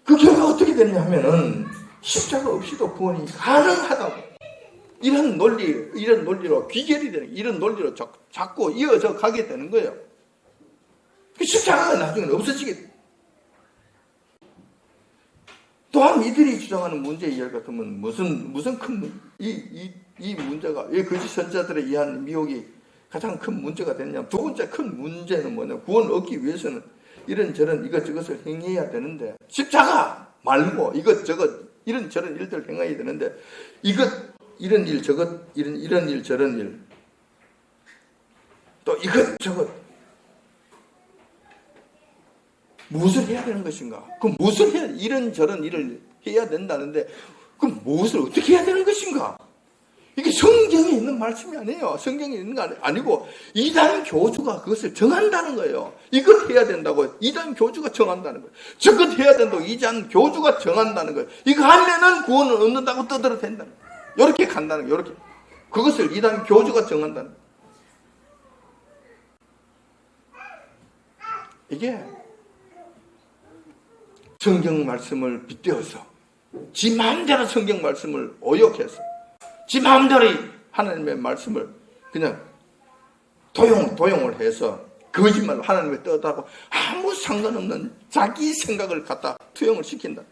그 결과가 어떻게 되느냐 하면은 십자가 없이도 구원이 가능하다고. 이런 논리로 귀결이 되는, 이런 논리로 자꾸 이어져 가게 되는 거예요. 그 십자가가 나중에는 없어지게 돼요. 또한 이들이 주장하는 문제의 이야기 같으면 무슨 큰 이 문제가 왜 거짓 선지자들에 의한 미혹이 가장 큰 문제가 됐냐? 두 번째 큰 문제는 뭐냐? 구원 얻기 위해서는 이런저런 이것저것을 행해야 되는데 십자가 말고 이것저것 이런저런 일들을 행해야 되는데 이런 일 저것 이런 일 저런 일 또 이것저것 무엇을 해야 되는 것인가? 그럼 무엇을 해야 이런저런 일을 해야 된다는데 그럼 무엇을 어떻게 해야 되는 것인가? 이게 성경에 있는 말씀이 아니에요. 성경에 있는 거 아니고 이단 교주가 그것을 정한다는 거예요. 이것 해야 된다고 이단 교주가 정한다는 거예요. 저것 해야 된다고 이단 교주가 정한다는 거예요. 이거 하면은 구원을 얻는다고 떠들어댄다는 거예요. 이렇게 간다는 거예요. 이렇게. 그것을 이단 교주가 정한다는 거예요. 이게 성경 말씀을 빗대어서 지 마음대로 성경 말씀을 오역해서 지 마음대로 하나님의 말씀을 그냥 도용을 해서 거짓말로 하나님의 뜻하고 아무 상관없는 자기 생각을 갖다 투영을 시킨다.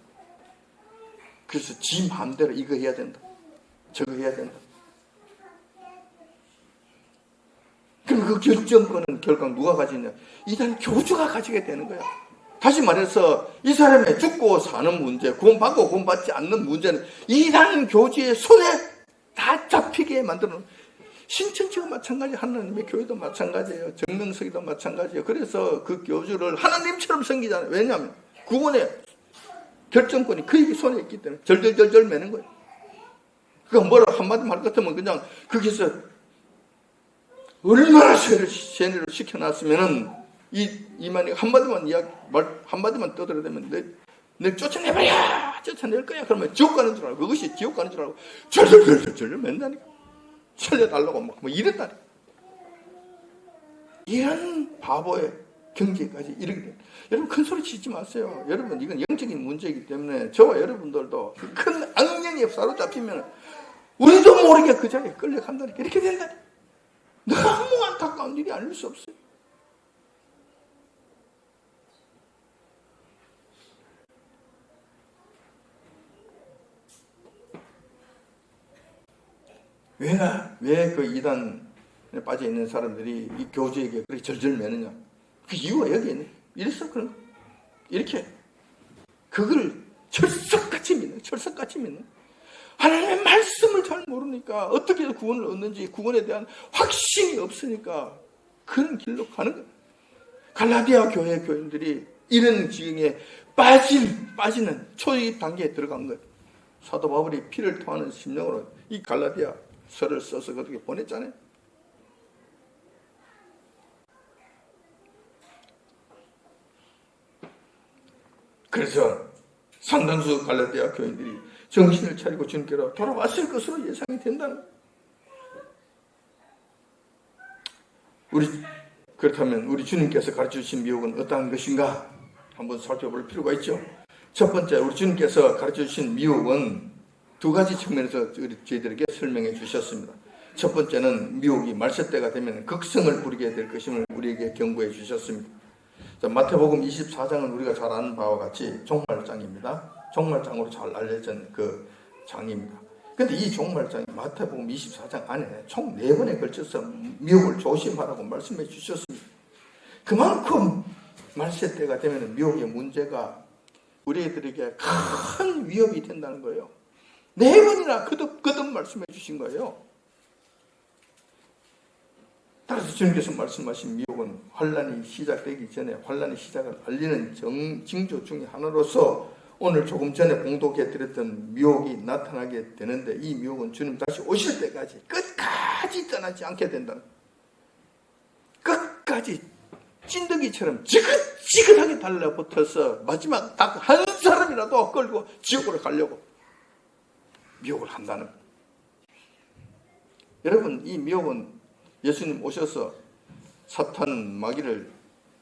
그래서 지 마음대로 이거 해야 된다. 저거 해야 된다. 그럼 그 결정권은 결국 누가 가지냐? 이단 교주가 가지게 되는 거야. 다시 말해서 이 사람의 죽고 사는 문제, 구원받고 구원받지 않는 문제는 이단 교주의 손에 다 잡히게 만드는 신천지가 마찬가지, 하나님의 교회도 마찬가지예요. 정명석이도 마찬가지예요. 그래서 그 교주를 하나님처럼 섬기잖아요. 왜냐하면 구원의 결정권이 그에게 손에 있기 때문에 절절절절 매는 거예요. 그러니까 뭐라 한마디 말 같으면 그냥 거기서 얼마나 세뇌를 시켜놨으면은 이만희 한마디만 떠들어대면 내 쫓아낼 거야. 그러면 지옥 가는 줄 알고, 그것이 지옥 가는 줄 알고 절절절절 맨다니까. 살려달라고 뭐 이랬다니까. 이런 바보의 경지까지 이르게 돼. 여러분 큰 소리 치지 마세요. 여러분 이건 영적인 문제이기 때문에 저와 여러분들도 큰 악령에 사로잡히면 우리도 모르게 그 자리에 끌려간다니까. 이렇게 된다니까. 너무 안타까운 일이 아닐 수 없어요. 왜 그 이단에 빠져 있는 사람들이 이 교주에게 그렇게 절절 매느냐? 그 이유가 여기 있네. 이래서 그런 거. 이렇게 그걸 철석같이 믿는. 하나님의 말씀을 잘 모르니까 어떻게 구원을 얻는지, 구원에 대한 확신이 없으니까 그런 길로 가는 거예요. 갈라디아 교회 교인들이 이런 지경에 빠지는 초입 단계에 들어간 거예요. 사도 바울이 피를 토하는 심령으로 이 갈라디아 서를 써서 그렇게 보냈잖아요. 그래서 상당수 갈라디아 교인들이 정신을 차리고 주님께로 돌아왔을 것으로 예상이 된다는 거예요. 그렇다면 우리 주님께서 가르쳐주신 미혹은 어떠한 것인가 한번 살펴볼 필요가 있죠. 첫 번째, 우리 주님께서 가르쳐주신 미혹은 두 가지 측면에서 저희들에게 설명해 주셨습니다. 첫 번째는 미혹이 말세때가 되면 극성을 부리게 될 것임을 우리에게 경고해 주셨습니다. 자, 마태복음 24장은 우리가 잘 아는 바와 같이 종말장입니다. 종말장으로 잘 알려진 그 장입니다. 그런데 이 종말장이 마태복음 24장 안에 총 4번에 걸쳐서 미혹을 조심하라고 말씀해 주셨습니다. 그만큼 말세때가 되면 미혹의 문제가 우리들에게 큰 위협이 된다는 거예요. 4번이나 거듭 말씀해 주신 거예요. 따라서 주님께서 말씀하신 미혹은 환란이 시작되기 전에 환란의 시작을 알리는 징조 중에 하나로서 오늘 조금 전에 봉독해드렸던 미혹이 나타나게 되는데, 이 미혹은 주님 다시 오실 때까지 끝까지 떠나지 않게 된다는 거예요. 끝까지 찐득이처럼 지긋지긋하게 달라붙어서 마지막 딱 한 사람이라도 끌고 지옥으로 가려고 미혹을 한다는 거예요. 여러분, 이 미혹은 예수님 오셔서 사탄 마귀를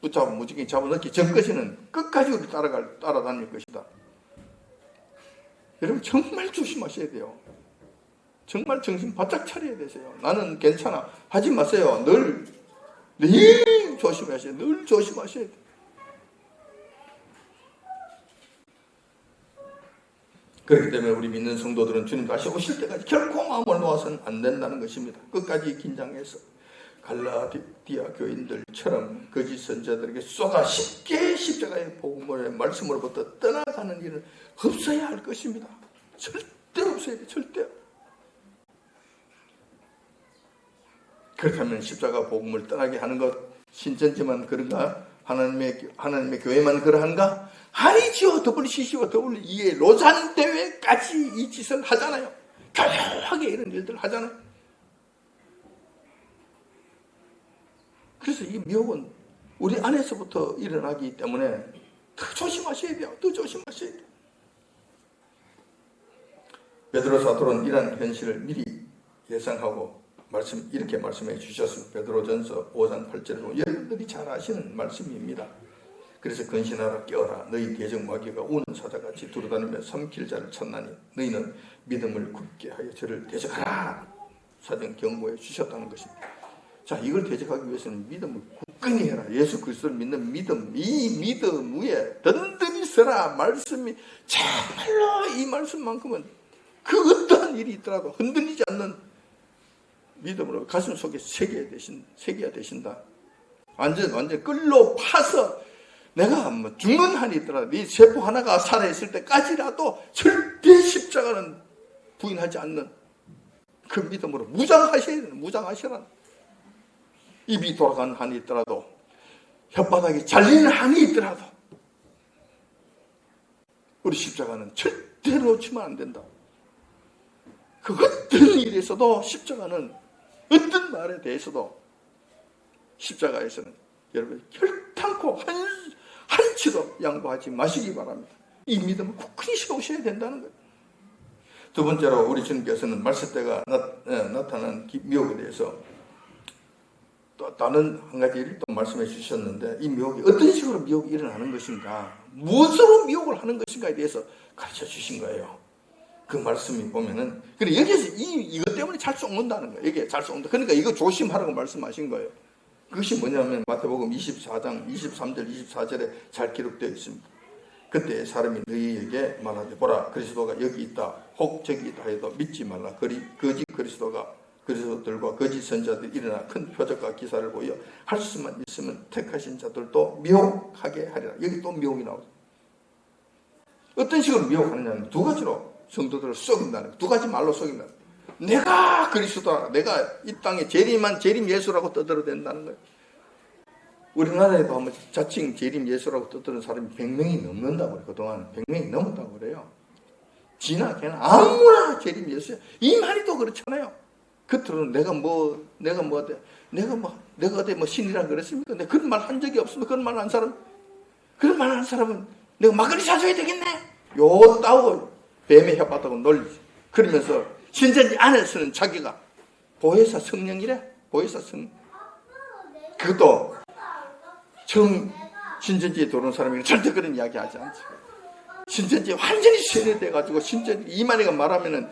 붙잡아 무지개 잡아넣기 전까지는 끝까지 우리 따라다닐 것이다. 여러분 정말 조심하셔야 돼요. 정말 정신 바짝 차려야 되세요. 나는 괜찮아 하지 마세요. 늘 조심하셔야 돼요. 늘 조심하셔야 돼요. 그렇기 때문에 우리 믿는 성도들은 주님 다시 오실 때까지 결코 마음을 놓아서는 안 된다는 것입니다. 끝까지 긴장해서 갈라디아 교인들처럼 거짓 선자들에게 쏘가 쉽게 십자가의 복음의 말씀으로부터 떠나가는 일은 없어야 할 것입니다. 절대 없어야 돼. 절대. 그렇다면 십자가 복음을 떠나게 하는 것 신천지만 그런가? 하나님의 교회만 그러한가? 아니죠. WCC와 WE의 로잔 대회까지 이 짓을 하잖아요. 교묘하게 이런 일들 하잖아요. 그래서 이 미혹은 우리 안에서부터 일어나기 때문에 더 조심하셔야 돼요. 더 조심하셔야 돼요. 베드로 사도는 이러한 현실을 미리 예상하고 이렇게 말씀해 주셨습니다. 베드로전서 5장 8절로 여러분들이 잘 아시는 말씀입니다. 그래서 근신하라 깨어라. 너희 대적 마귀가 우는 사자같이 두루다니며 삼킬 자를 찾나니 너희는 믿음을 굳게 하여 저를 대적하라. 사전 경고해 주셨다는 것입니다. 자, 이걸 대적하기 위해서는 믿음을 굳건히 해라. 예수 그리스도를 믿는 믿음, 이 믿음 위에 든든히 서라. 말씀이 정말로 이 말씀만큼은 그 어떠한 일이 있더라도 흔들리지 않는 믿음으로 가슴 속에 새겨야 되신다. 완전 끌로 파서 내가 뭐 죽는 한이 있더라도 이 세포 하나가 살아있을 때까지라도 절대 십자가는 부인하지 않는 그 믿음으로 무장하셔야 되는, 무장하시라. 입이 돌아가는 한이 있더라도, 혓바닥이 잘리는 한이 있더라도 우리 십자가는 절대로 놓치면 안 된다. 그 어떤 일에서도 십자가는, 어떤 말에 대해서도 십자가에서는 여러분 결탄코 한치도 양보하지 마시기 바랍니다. 이 믿음을 굳건히 세우셔야 된다는 거예요. 두 번째로 우리 주님께서는 말세때가 나타난 미혹에 대해서 또 다른 한 가지를 또 말씀해 주셨는데, 이 미혹이 어떤 식으로 미혹이 일어나는 것인가, 무엇으로 미혹을 하는 것인가에 대해서 가르쳐 주신 거예요. 그 말씀이 보면은, 그래 여기서 이것 때문에 잘 썩는다는 거예요. 여기에 잘 썩는다. 그러니까 이거 조심하라고 말씀하신 거예요. 그것이 뭐냐면 마태복음 24장 23절 24절에 잘 기록되어 있습니다. 그때 사람이 너희에게 말하되 보라 그리스도가 여기 있다 혹 저기 있다 해도 믿지 말라. 거짓 그리스도들과 거짓 선지자들이 일어나 큰 표적과 기사를 보여 할 수만 있으면 택하신 자들도 미혹하게 하리라. 여기 또 미혹이 나오죠. 어떤 식으로 미혹하느냐면 두 가지로 성도들을 썩인다는 거예요. 두 가지 말로 썩인다는 거예요. 내가 그리스도다, 내가 이 땅에 재림 예수라고 떠들어댄다는 거예요. 우리나라에도 한번 자칭 재림 예수라고 떠드는 사람이 100명이 넘는다고 그래요. 그동안 100명이 넘었다고 그래요. 지나 걔나 아무나 재림 예수야. 이 말이 또 그렇잖아요. 겉으로는 내가 어디 신이라 그랬습니까? 내가 그런 말 한 적이 없으면 그런 말 한 사람은 내가 막걸리 사줘야 되겠네. 요 따고 뱀의 혓바닥을 놀리지. 그러면서 신전지 안에서는 자기가 보혜사 성령이래. 보혜사 성령. 그것도 신전지에 들어온 사람이 절대 그런 이야기 하지 않지. 신전지에 완전히 세뇌돼가지고 신전지 이만희가 말하면은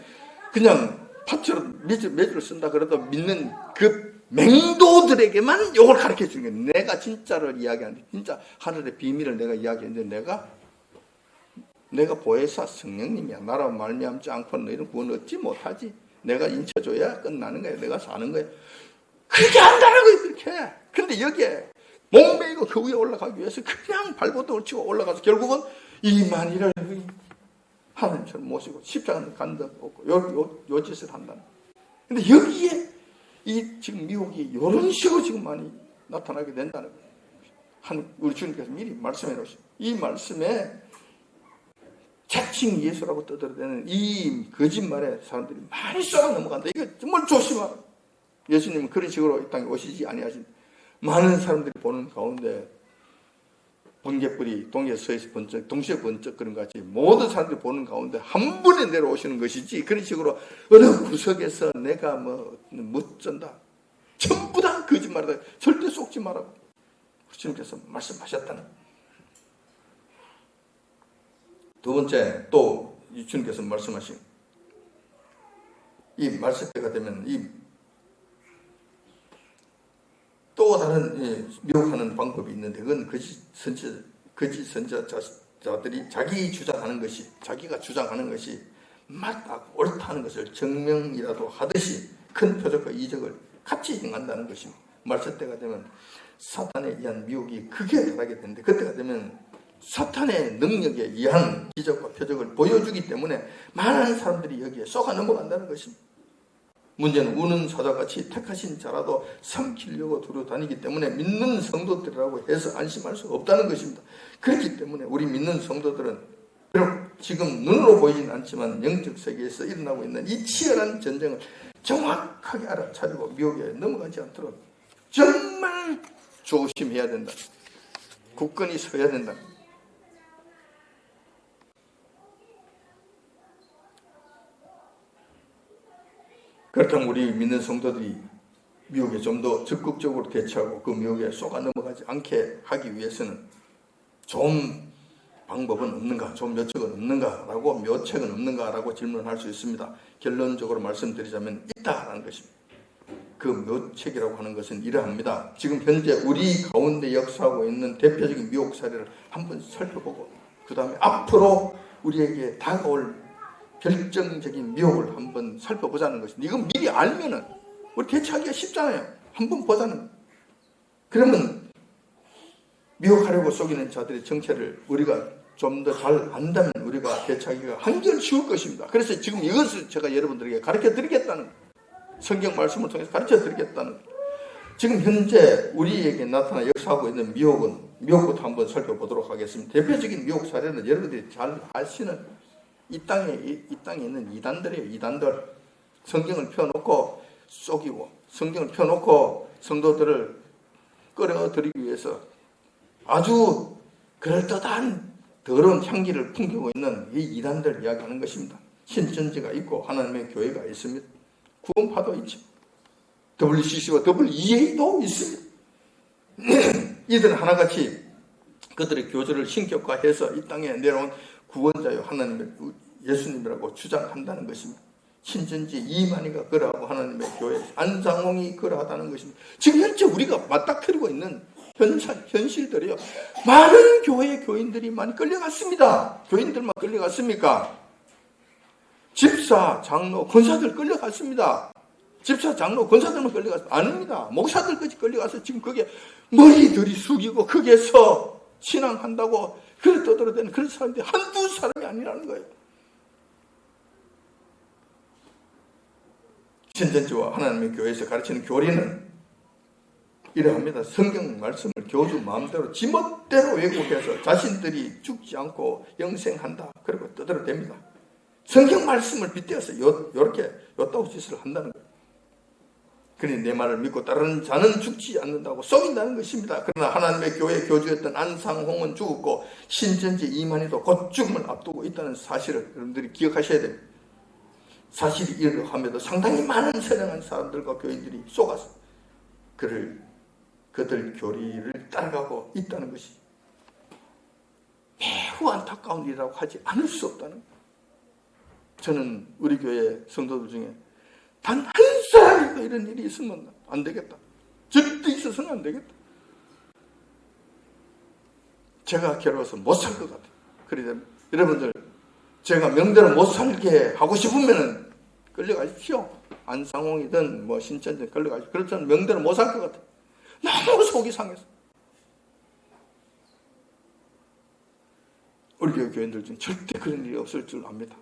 그냥 팥처럼 매주를 쓴다 그래도 믿는 그 맹도들에게만 요걸 가르쳐 주는 거예요. 내가 진짜로 이야기하는데, 진짜 하늘의 비밀을 내가 이야기했는데, 내가 보혜사 성령님이야. 나라고 말미암지 않고 너희는 구원 얻지 못하지. 내가 인쳐줘야 끝나는 거야. 내가 사는 거야. 그렇게 한다는 거예요. 그렇게. 근데 여기에 목매이고 그 위에 올라가기 위해서 그냥 발버둥을 치고 올라가서 결국은 이만희를 하나님처럼 모시고 십자가는 간다 없고 요 짓을 한다는 거예요. 근데 여기에 이 지금 미혹이 이런 식으로 지금 많이 나타나게 된다는 거예요. 우리 주님께서 미리 말씀해 놓으신 이 말씀에 자칭 예수라고 떠들어대는 이 거짓말에 사람들이 많이 쏘아 넘어간다. 이거 정말 조심하라. 예수님은 그런 식으로 이 땅에 오시지 아니하신 많은 사람들이 보는 가운데 번개불이 동해서에서 번쩍, 동시에 번쩍 그런 것 같이 모든 사람들이 보는 가운데 한 번에 내려오시는 것이지, 그런 식으로 어느 구석에서 내가 멋진다. 전부 다 거짓말이다. 절대 속지 말라고 주님께서 말씀하셨다는. 두 번째, 또 주님께서 말씀하신 이 말씀 때가 되면 또 다른 미혹하는 방법이 있는데, 그건 거짓 선지자들이 자기가 주장하는 것이 맞다고 옳다는 것을 증명이라도 하듯이 큰 표적과 이적을 같이 행한다는 것입니다. 말세 때가 되면 사탄에 의한 미혹이 크게 달하게 되는데, 그때가 되면 사탄의 능력에 의한 기적과 표적을 보여주기 때문에 많은 사람들이 여기에 쏘가 넘어간다는 것입니다. 문제는 우는 사자같이 택하신 자라도 삼키려고 두려다니기 때문에 믿는 성도들이라고 해서 안심할 수가 없다는 것입니다. 그렇기 때문에 우리 믿는 성도들은 비록 지금 눈으로 보이진 않지만 영적 세계에서 일어나고 있는 이 치열한 전쟁을 정확하게 알아차리고 미혹에 넘어가지 않도록 정말 조심해야 된다. 굳건히 서야 된다. 그렇다면 우리 믿는 성도들이 미혹에 좀 더 적극적으로 대처하고 그 미혹에 쏘가 넘어가지 않게 하기 위해서는 좋은 방법은 없는가, 좋은 묘책은 없는가라고 질문할 수 있습니다. 결론적으로 말씀드리자면 있다라는 것입니다. 그 묘책이라고 하는 것은 이러합니다. 지금 현재 우리 가운데 역사하고 있는 대표적인 미혹 사례를 한번 살펴보고, 그 다음에 앞으로 우리에게 다가올 결정적인 미혹을 한번 살펴보자는 것입니다. 이건 미리 알면은 우리 대처하기가 쉽잖아요. 한번 보자는. 그러면 미혹하려고 속이는 자들의 정체를 우리가 좀 더 잘 안다면 우리가 대처하기가 한결 쉬울 것입니다. 그래서 지금 이것을 제가 여러분들에게 가르쳐 드리겠다는 거예요. 성경 말씀을 통해서 가르쳐 드리겠다는. 지금 현재 우리에게 나타나 역사하고 있는 미혹부터 한번 살펴보도록 하겠습니다. 대표적인 미혹 사례는 여러분들이 잘 아시는 이 땅에 있는 이단들이에요. 이단들. 성경을 펴놓고 속이고, 성경을 펴놓고 성도들을 끌어들이기 위해서 아주 그럴듯한 더러운 향기를 풍기고 있는 이 이단들 이야기하는 것입니다. 신천지가 있고 하나님의 교회가 있습니다. 구원파도 있죠. WCC와 WEA도 있습니다. 이들은 하나같이 그들의 교주를 신격화해서 이 땅에 내려온 구원자요 하나님의 예수님이라고 주장한다는 것입니다. 신천지 이만희가 그러하고 하나님의 교회 안상홍이 그러하다는 것입니다. 지금 현재 우리가 맞닥뜨리고 있는 현실들이요. 많은 교회 교인들이 많이 끌려갔습니다. 교인들만 끌려갔습니까? 집사, 장로, 권사들 끌려갔습니다. 집사, 장로, 권사들만 끌려갔습니다. 아닙니다. 목사들까지 끌려가서 지금 그게 머리들이 숙이고 거기에서 신앙한다고 그래 떠들어대는 그런 사람들이 한두 사람이 아니라는 거예요. 신천지와 하나님의 교회에서 가르치는 교리는 이러합니다. 성경 말씀을 교주 마음대로 지멋대로 왜곡해서 자신들이 죽지 않고 영생한다. 그리고 떠들어댑니다. 성경 말씀을 빗대어서 요렇게 요따구 짓을 한다는 거예요. 그러니 내 말을 믿고 따르는 자는 죽지 않는다고 속인다는 것입니다. 그러나 하나님의 교회 교주였던 안상홍은 죽었고 신천지 이만희도 곧 죽음을 앞두고 있다는 사실을 여러분들이 기억하셔야 됩니다. 사실이 이러함에도 상당히 많은 선량한 사람들과 교인들이 속아서 그들 교리를 따라가고 있다는 것이 매우 안타까운 일이라고 하지 않을 수 없다는 거예요. 저는 우리 교회 성도들 중에 단 한 사람이라도 이런 일이 있으면 안 되겠다. 절대 있어서는 안 되겠다. 제가 괴로워서 못 살 것 같아요. 그래서 여러분들 제가 명대로 못 살게 하고 싶으면 끌려가십시오. 안상홍이든 뭐 신천지든 끌려가십시오. 그렇지만 명대로 못 살 것 같아요. 너무 속이 상해서. 우리 교회 교인들 중에 절대 그런 일이 없을 줄 압니다.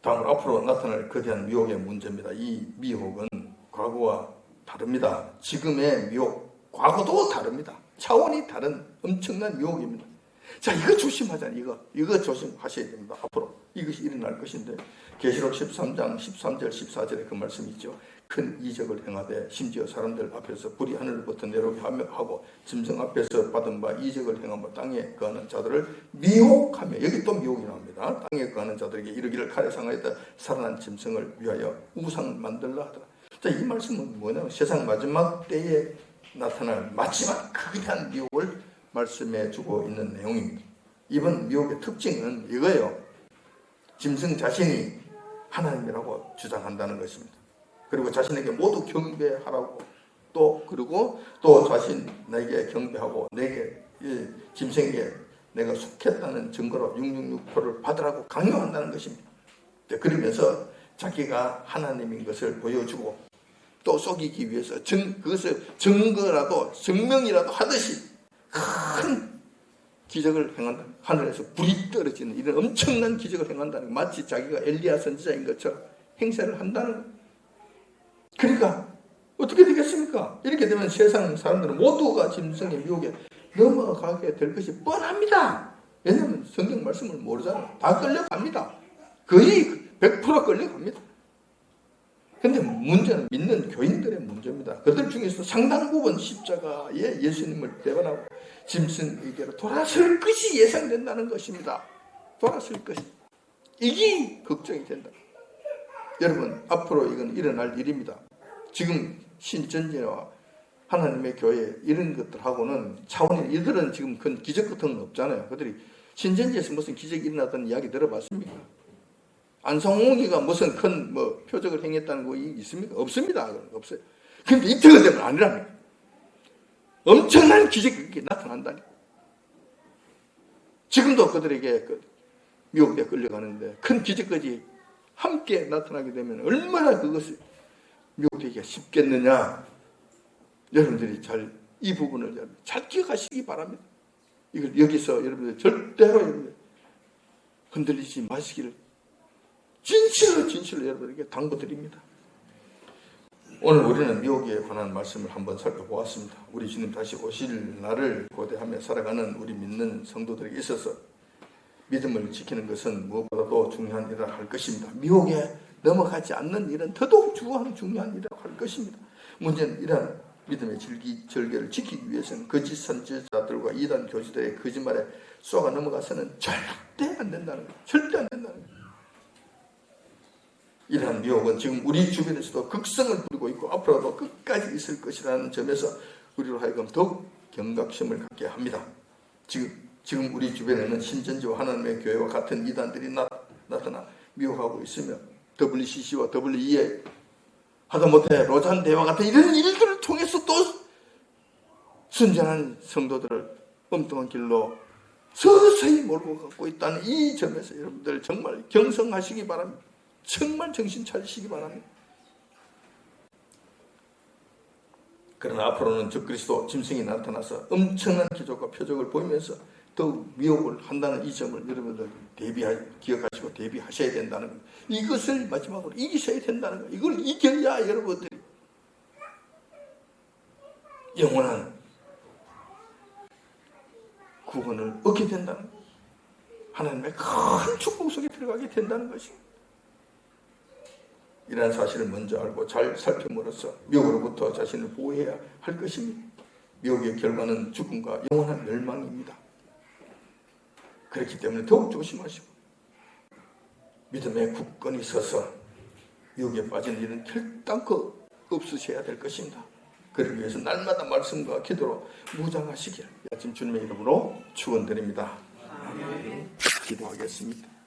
다음으로 앞으로 나타날 거대한 미혹의 문제입니다. 이 미혹은 과거와 다릅니다. 지금의 미혹, 과거도 다릅니다. 차원이 다른 엄청난 미혹입니다. 자, 이거 조심하잖아요. 이거 조심하셔야 됩니다. 앞으로 이것이 일어날 것인데 계시록 13장 13절 14절에 그 말씀이 있죠. 큰 이적을 행하되 심지어 사람들 앞에서 불이 하늘부터 내려오게 하고 짐승 앞에서 받은 바 이적을 행하며 땅에 거하는 자들을 미혹하며, 여기 또 미혹이 나옵니다. 땅에 거하는 자들에게 이르기를 칼에 상하였다 살아난 짐승을 위하여 우상을 만들라 하더라. 자, 이 말씀은 뭐냐면 세상 마지막 때에 나타날 마지막 거대한 미혹을 말씀해 주고 있는 내용입니다. 이번 미혹의 특징은 이거예요. 짐승 자신이 하나님이라고 주장한다는 것입니다. 그리고 자신에게 모두 경배하라고 그리고 자신에게 경배하고 내게 짐승에게 내가 속했다는 증거로 666표를 받으라고 강요한다는 것입니다. 그러면서 자기가 하나님인 것을 보여주고 또 속이기 위해서 그것을 증거라도 증명이라도 하듯이 큰 기적을 행한다. 하늘에서 불이 떨어지는 이런 엄청난 기적을 행한다는 것. 마치 자기가 엘리야 선지자인 것처럼 행세를 한다는 것. 그러니까 어떻게 되겠습니까? 이렇게 되면 세상 사람들은 모두가 짐승의 미혹에 넘어가게 될 것이 뻔합니다. 왜냐하면 성경 말씀을 모르잖아요. 다 끌려갑니다. 거의 100% 끌려갑니다. 그런데 문제는 믿는 교인들의 문제입니다. 그들 중에서 상당 부분 십자가에 예수님을 대변하고 짐승에게로 돌아설 것이 예상된다는 것입니다. 돌아설 것이. 이게 걱정이 된다. 여러분, 앞으로 이건 일어날 일입니다. 지금 신천지와 하나님의 교회 이런 것들하고는 차원이, 이들은 지금 큰 기적 같은 건 없잖아요. 그들이 신천지에서 무슨 기적이 일어났다는 이야기 들어봤습니까? 안성홍이가 무슨 큰 표적을 행했다는 거 있습니까? 없습니다. 없어요. 근데 이때가 되면 아니라니까. 엄청난 기적이 나타난다니까. 지금도 그들에게 미혹에 끌려가는데 큰 기적까지 함께 나타나게 되면 얼마나 그것을 미혹되기가 쉽겠느냐. 여러분들이 이 부분을 잘 기억하시기 바랍니다. 이걸 여기서 여러분들 절대로 흔들리지 마시기를 진실로 여러분에게 당부드립니다. 오늘 우리는 미혹에 관한 말씀을 한번 살펴보았습니다. 우리 주님 다시 오실 날을 고대하며 살아가는 우리 믿는 성도들에게 있어서 믿음을 지키는 것은 무엇보다도 중요한 일이라 할 것입니다. 미혹에 넘어가지 않는 일은 더더욱 중요한 일이라고 할 것입니다. 문제는 이러한 믿음의 절개를 지키기 위해서는 거짓 선지자들과 이단 교주들의 거짓말에 쏘가 넘어가서는 절대 안 된다는 거예요. 절대 안 된다는 거예요. 이러한 미혹은 지금 우리 주변에서도 극성을 부리고 있고 앞으로도 끝까지 있을 것이라는 점에서 우리로 하여금 더욱 경각심을 갖게 합니다. 지금 우리 주변에는 신천지와 하나님의 교회와 같은 이단들이 나타나 미혹하고 있으며 WCC와 WEA 하다못해 로잔 대화 같은 이런 일들을 통해서 또 순전한 성도들을 엉뚱한 길로 서서히 몰고 가고 있다는 이 점에서 여러분들 정말 경성하시기 바랍니다. 정말 정신 차리시기 바랍니다. 그러나 앞으로는 적그리스도 짐승이 나타나서 엄청난 기적과 표적을 보이면서 더욱 미혹을 한다는 이 점을 여러분들 기억하시고 대비하셔야 된다는 거예요. 이것을 마지막으로 이기셔야 된다는 거예요. 이걸 이겨야 여러분들이 영원한 구원을 얻게 된다는 거예요. 하나님의 큰 축복 속에 들어가게 된다는 것입니다. 이러한 사실을 먼저 알고 잘 살펴므로써 미혹으로부터 자신을 보호해야 할 것입니다. 미혹의 결과는 죽음과 영원한 멸망입니다. 그렇기 때문에 더욱 조심하시고 믿음에 굳건히 서서 미혹에 빠지는 일은 결단코 없으셔야 될 것입니다. 그러기 위해서 날마다 말씀과 기도로 무장하시기를 아침 주님의 이름으로 축원드립니다. 기도하겠습니다.